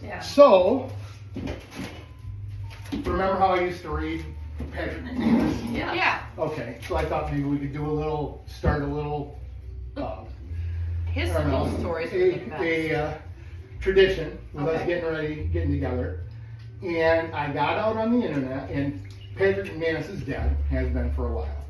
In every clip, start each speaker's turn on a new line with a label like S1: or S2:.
S1: Yeah.
S2: So, remember how I used to read Patrick McNeil's?
S1: Yeah.
S2: Okay, so I thought maybe we could do start a little,
S1: His
S2: I don't know,
S1: school stories are the best.
S2: a tradition with us
S1: Okay.
S2: getting together. And I got out on the internet, and Patrick McManus is dead, has been for a while.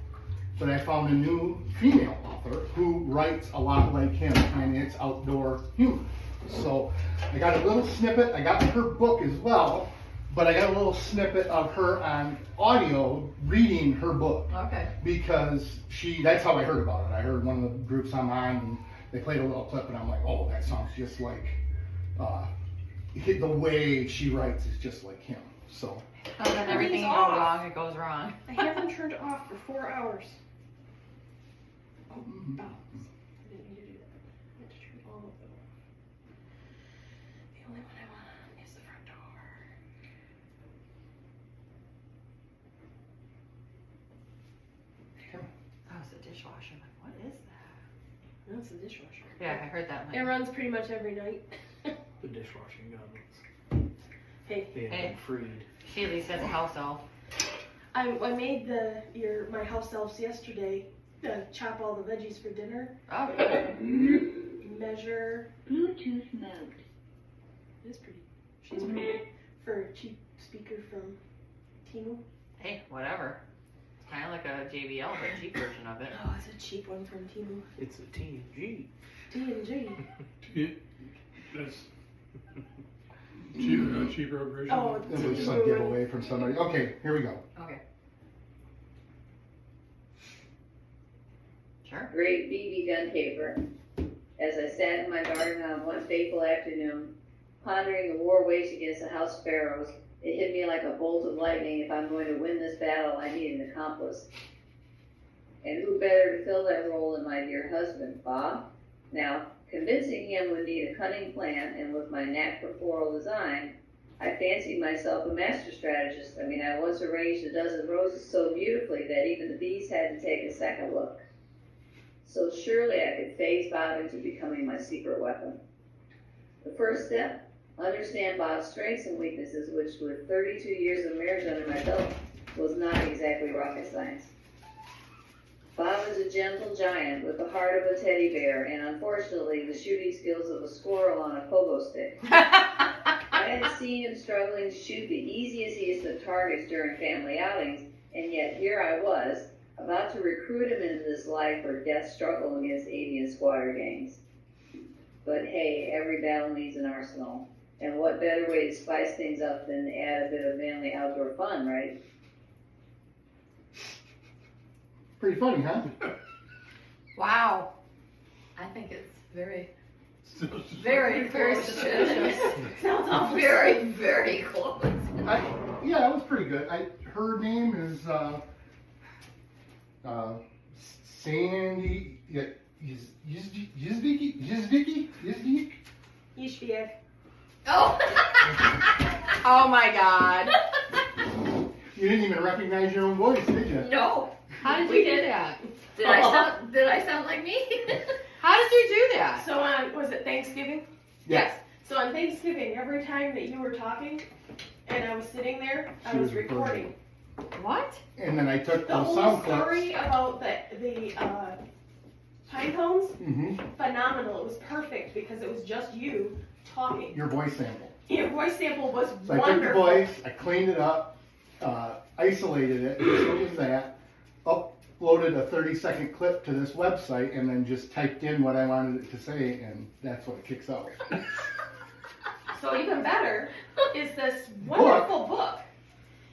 S2: But I found a new female author who writes a lot like him, and it's outdoor humor. So I got a little snippet. I got her book as well, but I got a little snippet of her on audio reading her book.
S1: Okay.
S2: Because that's how I heard about it. I heard one of the groups I'm on, and they played a little clip, and I'm like, oh, that sounds just like, the way she writes is just like him. So.
S1: Oh, then everything goes
S3: off.
S1: wrong, it goes wrong.
S3: I have them turned off for 4 hours. Oh, bounce. I didn't mean to do that. I meant to turn all of them off. The only one I want on is the front door.
S1: That was the dishwasher. I'm like, what is that?
S3: That's the dishwasher.
S1: Yeah, I heard that.
S3: It runs pretty much every night.
S4: The dishwashing goblins.
S3: Hey,
S4: They have
S1: Hey.
S4: been freed.
S1: She at least has a house elf.
S3: I made my house elves yesterday chop all the veggies for dinner.
S1: Oh, good.
S3: Measure.
S5: Bluetooth mode.
S3: It's pretty. She's pretty good for a cheap speaker from Temu.
S1: Hey, whatever. It's kind of like a JBL, but cheap version of it.
S3: Oh, it's a cheap one from Temu.
S4: It's a TNG.
S3: TNG.
S6: That's cheaper, cheaper version.
S3: Oh,
S2: This was some giveaway from somebody. Okay, here we go.
S1: Okay. Sure.
S5: Great BB gun caper. As I sat in my garden on one fateful afternoon, pondering the war waged against the house sparrows, it hit me like a bolt of lightning. If I'm going to win this battle, I need an accomplice. And who better to fill that role than my dear husband, Bob? Now, convincing him would need a cunning plan, and with my knack for floral design, I fancied myself a master strategist. I once arranged a dozen roses so beautifully that even the bees had to take a second look. So surely I could phase Bob into becoming my secret weapon. The first step, understand Bob's strengths and weaknesses, which with 32 years of marriage under my belt, was not exactly rocket science. Bob is a gentle giant with the heart of a teddy bear and unfortunately the shooting skills of a squirrel on a pogo stick. I had seen him struggling to shoot the easiest of targets during family outings, and yet here I was, about to recruit him into this life or death struggle against avian squatter gangs. But hey, every battle needs an arsenal. And what better way to spice things up than to add a bit of manly outdoor fun, right?
S2: Pretty funny, huh?
S1: Wow. I think it's very,
S6: Still-
S1: very, very suspicious.
S3: Sounds awful.
S1: Very, very close.
S2: Yeah, that was pretty good. Her name is Sandy Yizdiki.
S3: Yishviak.
S1: Oh. Oh my God.
S2: You didn't even recognize your own voice, did you?
S1: No. How did
S3: We
S1: you do
S3: did.
S1: that? Did I sound like me? How did you do that?
S3: So on, was it Thanksgiving?
S2: Yes.
S3: So on Thanksgiving, every time that you were talking and I was sitting there, I
S2: She
S3: was
S2: was
S3: recording.
S1: What?
S2: And then I took
S3: The
S2: those
S3: whole
S2: sound
S3: story
S2: clips.
S3: about the pine cones,
S2: Mm-hmm.
S3: phenomenal. It was perfect because it was just you talking.
S2: Your voice sample.
S3: Your voice sample was
S2: So I took the
S3: wonderful.
S2: voice, I cleaned it up, isolated it, just what was that, uploaded a 30-second clip to this website, and then just typed in what I wanted it to say, and that's what it kicks out.
S3: So even better is this wonderful book.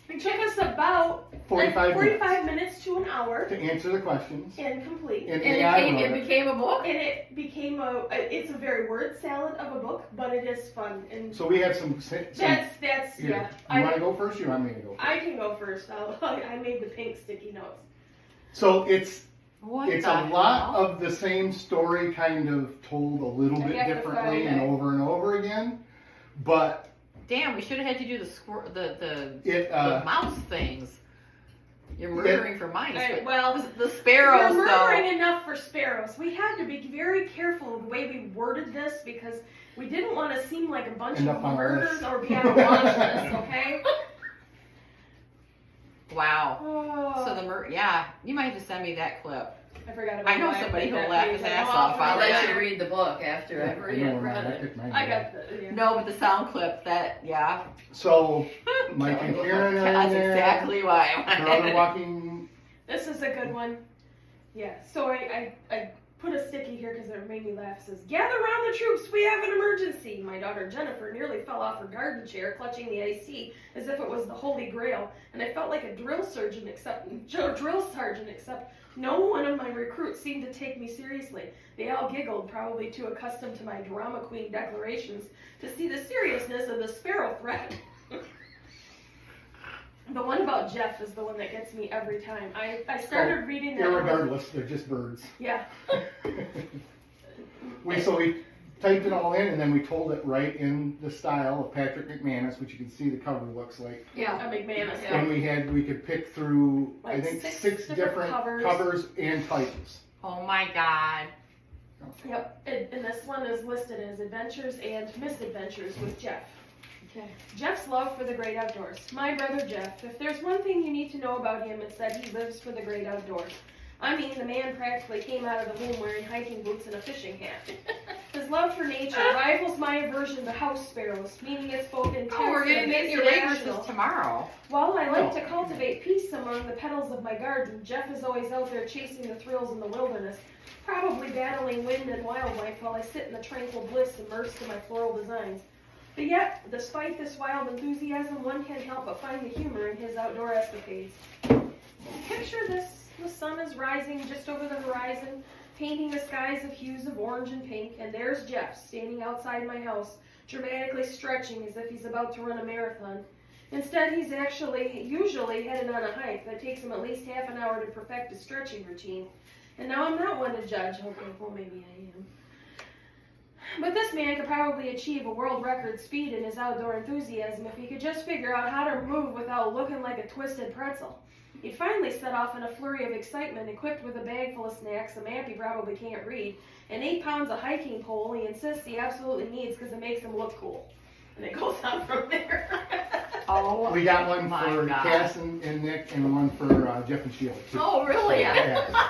S3: It took us about
S2: 45
S3: minutes to an hour
S2: to answer the questions.
S3: and complete.
S2: And
S1: And
S2: AI
S1: it
S2: wrote it.
S1: became a book?
S3: And it became it's a very word salad of a book, but it is fun. And
S2: So we have some
S3: that's
S2: here.
S3: yeah.
S2: You want to go first, or you want me to go first?
S3: I can go first. I made the pink sticky notes.
S2: So it's
S1: What
S2: a
S1: the
S2: lot
S1: hell?
S2: of the same story, kind of told a little
S3: I
S2: bit
S3: have to
S2: differently
S3: find
S2: and
S3: it.
S2: over again. But
S1: Damn, we should have had you do the
S2: it
S1: the mouse things. You're murdering for mice.
S3: Right,
S1: but
S3: well,
S1: the sparrows,
S3: we're murdering
S1: though.
S3: enough for sparrows. We had to be very careful of the way we worded this because we didn't want to seem like a bunch
S2: End
S3: of
S2: up on a
S3: murders
S2: list.
S3: or be on a watch list, okay?
S1: Wow.
S3: Oh,
S1: So yeah, you might have to send me that clip.
S3: I forgot about
S1: I know
S3: why I
S1: somebody
S3: picked
S1: who'll
S3: that
S1: laugh
S3: page.
S1: his
S3: I'm
S1: ass
S3: all
S1: off
S3: for
S1: on
S5: I'll
S3: that.
S5: let you read the book after I've
S2: I
S5: read
S2: know where I
S5: it.
S2: picked mine.
S3: I got the, yeah.
S1: No, but the sound clip, that, yeah.
S2: So, Mike and Karen are in
S1: That's
S2: there.
S1: exactly why I
S2: They're
S1: wanted
S2: all
S1: it.
S2: walking.
S3: This is a good one. Yeah, so I put a sticky here because it made me laugh. It says, "Gather round the troops, we have an emergency." My daughter Jennifer nearly fell off her garden chair, clutching the iced tea as if it was the Holy Grail, and I felt like a drill sergeant, except no one of my recruits seemed to take me seriously. They all giggled, probably too accustomed to my drama queen declarations to see the seriousness of the sparrow threat. The one about Jeff is the one that gets me every time. I started reading that.
S2: Irregardless, they're just birds.
S3: Yeah.
S2: we typed it all in and then we told it right in the style of Patrick McManus, which you can see the cover looks like.
S3: Yeah, a McManus.
S1: Yeah.
S2: And we could pick through I
S3: Like
S2: think
S3: six
S2: six
S3: different covers.
S2: and titles.
S1: Oh my god.
S3: Yep. And this one is listed as Adventures and Misadventures with Jeff.
S1: Okay.
S3: Jeff's love for the great outdoors. My brother Jeff, if there's one thing you need to know about him, it's that he lives for the great outdoors. I mean, the man practically came out of the womb wearing hiking boots and a fishing hat. His love for nature rivals my aversion to house sparrows, meaning it's both intense
S1: Oh, we're
S3: and
S1: getting
S3: a
S1: into
S3: bit
S1: your
S3: irrational.
S1: verses tomorrow.
S3: While I like to cultivate peace among the petals of my garden, Jeff is always out there chasing the thrills in the wilderness, probably battling wind and wildlife while I sit in the tranquil bliss immersed in my floral designs. But yet, despite this wild enthusiasm, one can't help but find the humor in his outdoor escapades. Picture this. The sun is rising just over the horizon, painting the skies of hues of orange and pink, and there's Jeff standing outside my house, dramatically stretching as if he's about to run a marathon. Instead, he's usually headed on a hike that takes him at least half an hour to perfect his stretching routine. And now I'm not one to judge. Okay, well, maybe I am. But this man could probably achieve a world record speed in his outdoor enthusiasm if he could just figure out how to move without looking like a twisted pretzel. He'd finally set off in a flurry of excitement, equipped with a bag full of snacks, a map he probably can't read, and 8 pounds of hiking pole he insists he absolutely needs because it makes him look cool. And it goes on from there.
S1: Oh,
S2: We got one
S1: my
S2: for
S1: God.
S2: Cass and Nick and one for Jeff and Sheila too.
S1: Oh, really?
S2: Yeah.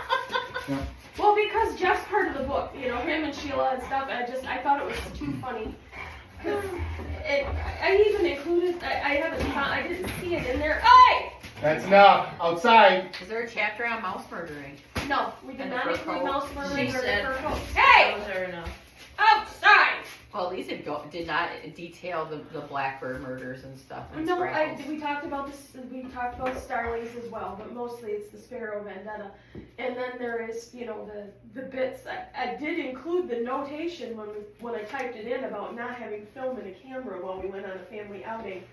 S3: Well, because Jeff's part of the book, you know, him and Sheila and stuff, I thought it was too funny. 'Cause I even included, I didn't see it in there. Hey!
S2: That's enough. Outside.
S1: Is there a chapter on mouse murdering?
S3: No, we did
S1: And the
S3: not
S1: fur
S3: include
S1: coat.
S3: mouse
S5: She
S3: murdering or the
S5: said-
S3: fur coat. Hey!
S5: Those are enough.
S3: Outside!
S1: Well, at least it did not detail the blackbird murders and stuff. And
S3: No,
S1: scrapples.
S3: we talked about this. We talked about starlings as well, but mostly it's the sparrow vendetta. And then there is, you know, the bits. I did include the notation when I typed it in about not having film and a camera while we went on a family outing.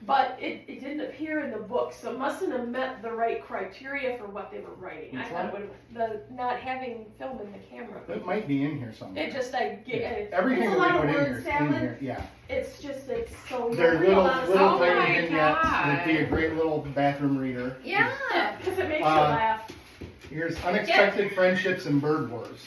S3: But it didn't appear in the book, so it mustn't have met the right criteria for what they were writing. I
S2: Which
S3: thought it
S2: one?
S3: would have, the not having film in the camera.
S2: It might be in here somewhere.
S3: It just,
S2: Everything
S3: it's a
S2: that
S3: lot
S2: we
S3: of
S2: put in
S3: word
S2: here is in
S3: salad.
S2: here. Yeah.
S3: It's just, it's so.
S2: They're
S3: real
S2: little
S3: honest.
S2: little
S1: Oh
S2: tiny
S1: my
S2: vignettes
S1: God.
S2: that'd be a great little bathroom reader.
S1: Yeah.
S3: Because it makes you
S2: Uh,
S3: laugh.
S2: Here's unexpected friendships and bird wars.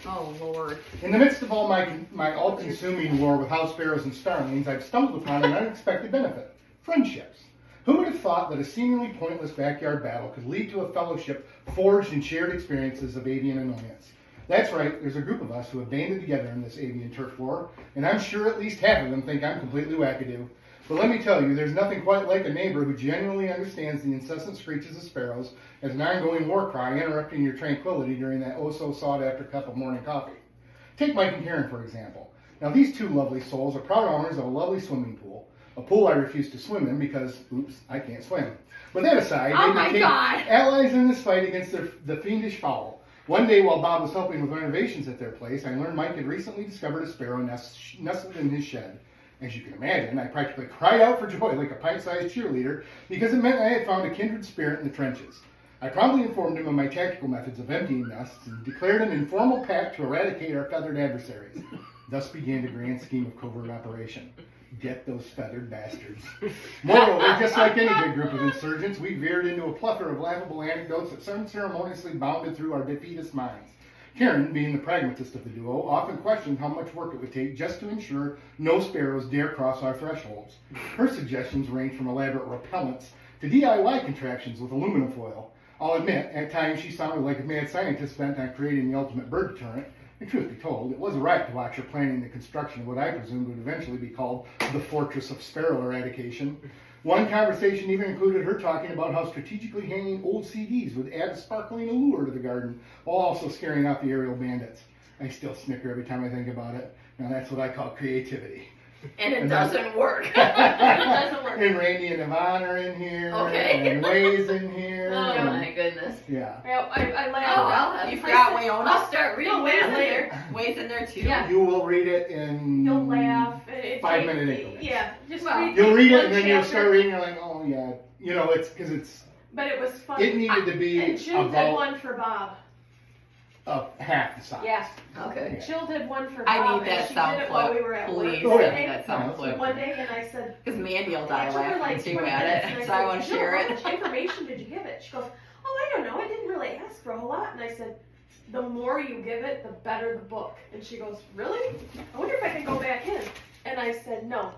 S1: Oh, Lord.
S2: In the midst of all my all-consuming war with house sparrows and starlings, I've stumbled upon an unexpected benefit: friendships. Who would have thought that a seemingly pointless backyard battle could lead to a fellowship forged in shared experiences of avian annoyance? That's right, there's a group of us who have banded together in this avian turf war, and I'm sure at least half of them think I'm completely wackadoo. But let me tell you, there's nothing quite like a neighbor who genuinely understands the incessant screeches of sparrows as an ongoing war cry interrupting your tranquility during that oh-so-sought-after cup of morning coffee. Take Mike and Karen, for example. Now, these two lovely souls are proud owners of a lovely swimming pool. A pool I refuse to swim in because, oops, I can't swim. But that aside,
S1: Oh
S2: they
S1: my
S2: became
S1: God.
S2: allies in this fight against the fiendish fowl. One day while Bob was helping with renovations at their place, I learned Mike had recently discovered a sparrow nestled in his shed. As you can imagine, I practically cried out for joy like a pint-sized cheerleader because it meant I had found a kindred spirit in the trenches. I promptly informed him of my tactical methods of emptying nests and declared an informal pact to eradicate our feathered adversaries. Thus began the grand scheme of covert operation. Get those feathered bastards. Moreover, just like any big group of insurgents, we veered into a plethora of laughable anecdotes that unceremoniously bounded through our defeatist minds. Karen, being the pragmatist of the duo, often questioned how much work it would take just to ensure no sparrows dare cross our thresholds. Her suggestions ranged from elaborate repellents to DIY contraptions with aluminum foil. I'll admit, at times she sounded like a mad scientist bent on creating the ultimate bird deterrent. And truth be told, it was a riot to watch her planning the construction of what I presumed would eventually be called the Fortress of Sparrow Eradication. One conversation even included her talking about how strategically hanging old CDs would add a sparkling allure to the garden, while also scaring out the aerial bandits. I still snicker every time I think about it. Now that's what I call creativity.
S1: And it
S2: And
S1: doesn't work.
S3: It doesn't work.
S2: And Randy and Yvonne are in here.
S1: Okay.
S2: And Way's in here.
S1: Oh
S2: and-
S1: my goodness.
S2: Yeah.
S3: I
S1: Oh,
S3: laughed.
S1: I'll have
S7: You
S1: to-
S7: forgot Wayona?
S1: I'll start reading
S3: No, Way's
S1: that
S3: in
S1: later.
S3: there.
S7: Way's in there too.
S3: Yeah.
S2: You will read it in
S3: You'll laugh. It
S2: 5 minute increments.
S3: Yeah, just
S1: Well,
S3: read.
S2: You'll read it
S3: one
S2: and then you'll
S3: chapter,
S2: start reading. You're like, oh yeah, you know, it's because it's
S3: But it was fun.
S2: it needed to be
S3: And Jill did
S2: about
S3: one for Bob.
S2: half the size.
S3: Yeah,
S1: Okay.
S3: Jill did one for
S7: I
S3: Bob.
S7: need that
S3: and she
S7: sound
S3: did it while
S7: clip.
S3: we were at
S7: Please,
S3: work.
S2: Oh,
S7: I
S2: yeah.
S7: need that sound clip.
S3: One day, and I said,
S7: Because Mandy will
S3: it
S7: die
S3: took her
S7: laughing
S3: like
S7: too
S3: 20
S7: at
S3: minutes,
S7: it,
S3: and
S7: so I
S3: said,
S7: want to
S3: "Jill,
S7: share
S3: how
S7: it.
S3: much information did you give it? She goes, oh, I don't know. I didn't really ask for a whole lot. And I said, the more you give it, the better the book. And she goes, really? I wonder if I can go back in. And I said, no.